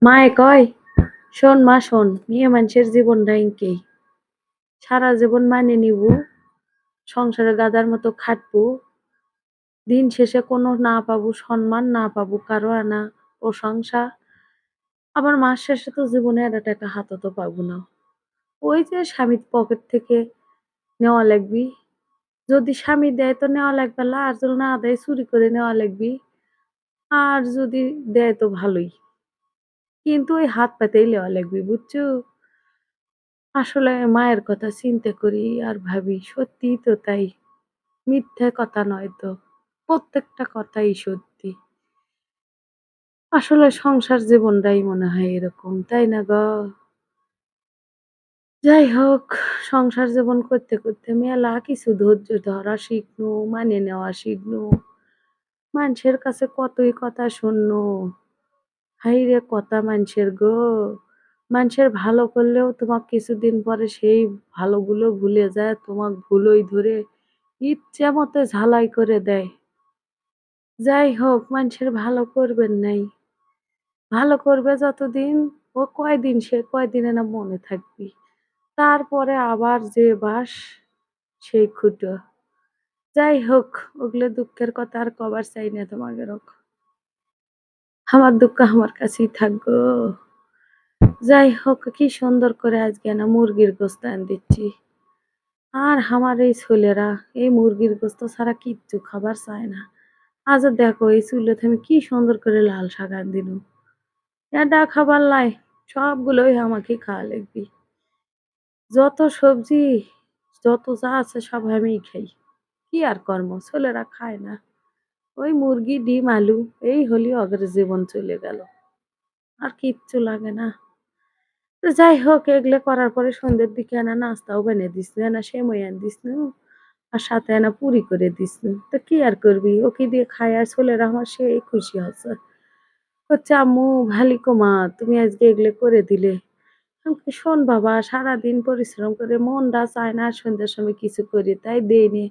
মায়ে কয়, শোন মা শোন, মেয়ে মানুষের জীবনটা ইনকেই। সারা জীবন মানিয়ে নিবো, সংসারে গাধার মতো খাটবো, দিন শেষে কোনো না পাবো সম্মান, না পাবো কারো আনা প্রশংসা, আবার মাস শেষে তো জীবনে একটা টাকা হাতও পাবো না। ওই যে স্বামীর পকেট থেকে নেওয়া লাগবি, যদি স্বামী দেয় তো নেওয়া লাগবে না, আর যদি না দেয় চুরি করে নেওয়া লাগবি, আর যদি দেয় তো ভালোই, কিন্তু ওই হাত পাতেই নেওয়া লাগবি, বুঝছো? আসলে মায়ের কথা চিন্তা করি আর ভাবি, সত্যিই তো তাই, মিথ্যে কথা নয় তো, প্রত্যেকটা কথাই সত্যি। আসলে সংসার জীবনটাই মনে হয় এরকম, তাই না গো? যাই হোক, সংসার জীবন করতে করতে মেলা কিছু ধৈর্য ধরা শিখনু, মানিয়ে নেওয়া শিখনু, মানুষের কাছে কতই কথা শুননু। হাইরে কথা মানুষের গো, মানুষের ভালো করলেও তোমাক কিছুদিন পরে সেই ভালোগুলো ভুলে যায়, তোমাক ভুলই ধরে ইচ্ছে মতো ঝালাই করে দেয়। যাই হোক, মানুষের ভালো করবেন নাই, ভালো করবে যতদিন, ও কয়দিন, সে কয়দিনে না মনে থাকবি, তারপরে আবার যে বাস সেই খুঁটো। যাই হোক, ওগুলো দুঃখের কথা আর কবার চাই না তোমাকে রোক, আমার দুঃখ আমার কাছেই থাকবো। যাই হোক, কি সুন্দর করে আজকে না মুরগির গোস্ত আন দিচ্ছি, আর আমার এই ছেলেরা এই মুরগির গোস্ত ছাড়া কিচ্ছু খাবার চায় না। আজ দেখো এই চুলোতে আমি কি সুন্দর করে লাল শাক আন দিনু, এটা খাবার লাই, সবগুলোই আমাকে খাওয়া লাগবে। যত সবজি, যত যা আছে সব আমিই খাই, কি আর কর্ম, ছেলেরা খায় না। ওই মুরগি ডিম আলু এই হলি ওদের জীবন চলে গেল, আর কিচ্ছু লাগে না। তো যাই হোক, এগুলো করার পরে সন্ধ্যের দিকে আনা নাস্তাও বানিয়ে দিস, না সেমাই আন দিস, আর সাথে আনা পুরি করে দিস। তো কি আর করবি, ওকে দিয়ে খায় আর ছেলেরা আমার সেই খুশি হচ্ছে, হচ্ছে আম্মু ভালি কমা তুমি আজকে এগুলো করে দিলে। আমি কই, শোন বাবা, সারাদিন পরিশ্রম করে মনটা চায় না আর সন্ধ্যার সময় কিছু করি, তাই দেই নে।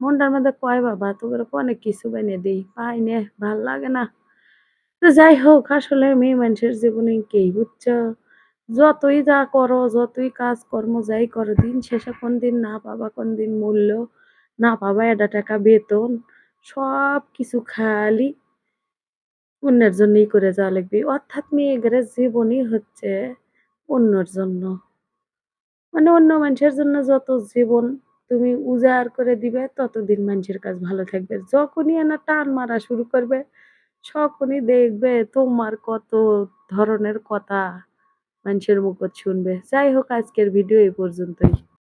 মনটার মধ্যে কয় বাবা তোকে অনেক কিছু বানিয়ে দেই, পাই নে, ভাল লাগে না। তো যাই হোক, আসলে মেয়ে মানুষের জীবনে কেই বুঝছো, যতই যা করো, যতই কাজ কর্ম যাই করো, দিন শেষে কোন দিন না পাবা, কোন দিন মূল্য না পাবা, এটা টাকা বেতন, সব কিছু খালি অন্যের জন্যই করে যাওয়া লাগবে, অর্থাৎ মেয়েদের জীবনই হচ্ছে অন্যর জন্য। মানে অন্য মানুষের জন্য যত জীবন তুমি উজাড় করে দিবে, ততদিন মানুষের কাজ ভালো থাকবে। যখনই না টান মারা শুরু করবে, তখনই দেখবে তোমার কত ধরনের কথা মানুষের মুখত শুনবে। যাই হোক, আজকের ভিডিও এই পর্যন্তই।